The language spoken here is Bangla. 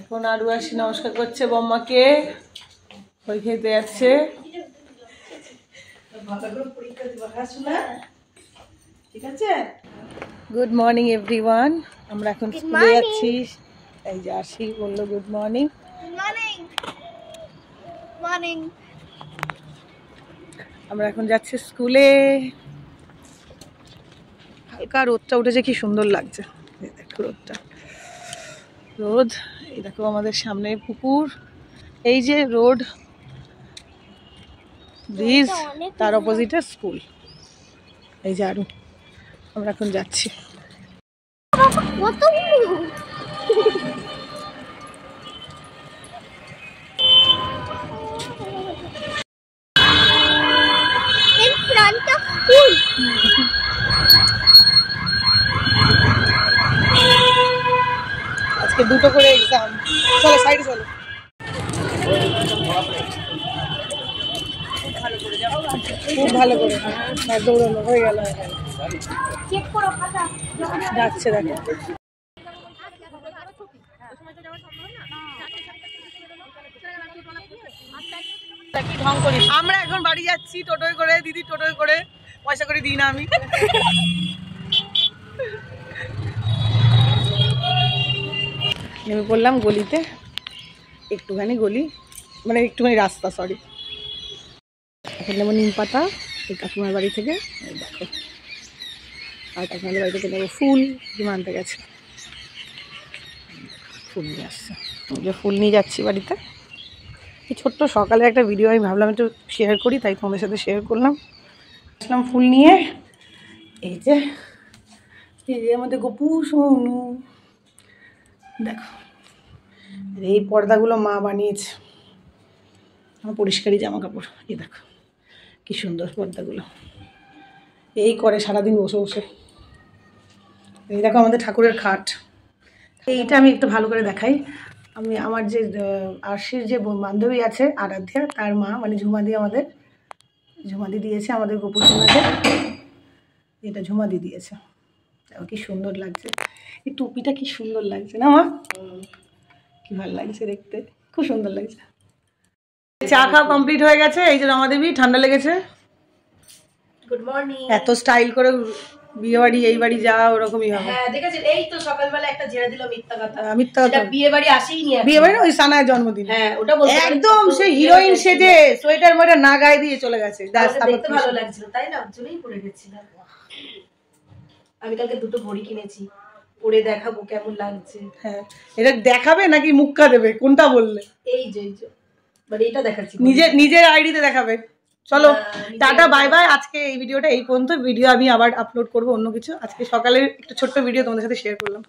এখন আরু আসি নমস্কার করছে বম্মাকে, ওই খেতে যাচ্ছে। গুড মর্নিং এভরিওয়ান, আমরা এখন স্কুলে যাচ্ছি। এই যে আসি বললো গুড মর্নিং। আমরা এখন যাচ্ছি স্কুলে। হালকা রোদটা উঠেছে, কি সুন্দর লাগছে। দেখো রোদটা, রোদ। এই দেখো আমাদের সামনে পুকুর, এই যে রোড, ব্রিজ, তার অপোজিটে স্কুল। এই যে আরু, আমরা এখন যাচ্ছি। আজকে দুটো করে এক্সাম। চলো সাইডে চলো। খুব ভালো করে দৌড়ানো হয়ে গেল। যাচ্ছে দেখো। আমরা এখন বাড়ি যাচ্ছি টোটোয় করে, দিদি টোটোয় করে, পয়সা করে দিই না আমি। নেমে পড়লাম গলিতে, একটুখানি গলি মানে একটুখানি রাস্তা, সরি। এখন নেবো নিম পাতা এই কাকিমার বাড়ি থেকে, দেখো। আর কাকিমার বাড়ি থেকে নেবো ফুল, ডিমা আনতে গেছে, ফুল নিয়ে আসছে। যে ফুল নিয়ে যাচ্ছি বাড়িতে। এই ছোট্ট সকালে একটা ভিডিও আমি ভাবলাম একটু শেয়ার করি, তাই তোমাদের সাথে শেয়ার করলাম। আসলাম ফুল নিয়ে। এই যে আমাদের গপু সোনু, দেখো এই পর্দাগুলো মা বানিয়েছে, আমার পরিষ্কারই জামা কাপড়। এই দেখো কি সুন্দর পর্দাগুলো, এই করে সারাদিন বসে বসে। এই দেখো আমাদের ঠাকুরের খাট। এইটা আমি একটু ভালো করে দেখাই। আমি আমার যে আরশির যে বান্ধবী আছে আরাধ্যা, তার মা মানে ঝুমাদি, আমাদের ঝুমাদি দিয়েছে আমাদের গোপুর সোনাকে। এটা ঝুমাদি দিয়েছে, কি সুন্দর লাগছে। এই টুপিটা কি সুন্দর লাগছে না মা, কি ভালো লাগছে দেখতে, খুব সুন্দর লাগছে। চা খাওয়া কমপ্লিট হয়ে গেছে। এই যে রমাদেবী, ঠান্ডা লেগেছে। Good morning. এত স্টাইল করে বিয়ে বাড়ি এই বাড়ি যাওয়া ওরকমই হবে। হ্যাঁ দেখেছেন, এই তো সকালবেলা একটা জেরা দিল মিথ্যা কথা। মিথ্যা কথা, বিয়ে বাড়ি আসেই নি। বিয়ে বাড়ি ওই সানার জন্মদিন। হ্যাঁ ওটা বলতে একদম সে হিরোইন সেজে সোয়েটার মোটা না গায়ে দিয়ে চলে গেছে। দেখতে ভালো লাগছিল তাই না, জন্যই পরে গেছিলাম। আমি কালকে দুটো ঘড়ি কিনেছি, পরে দেখাবো কেমন লাগছে। হ্যাঁ এটা দেখাবে নাকি মুক্কা দেবে, কোনটা বললে? এই যে মানে এটা দেখাচ্ছি, নিজের আইডিতে দেখাবে। চলো টাটা বাই বাই। আজকে এই ভিডিওটা এই পর্যন্ত। ভিডিও আমি আবার আপলোড করবো অন্য কিছু। আজকে সকালের একটা ছোট্ট ভিডিও তোমাদের সাথে শেয়ার করলাম।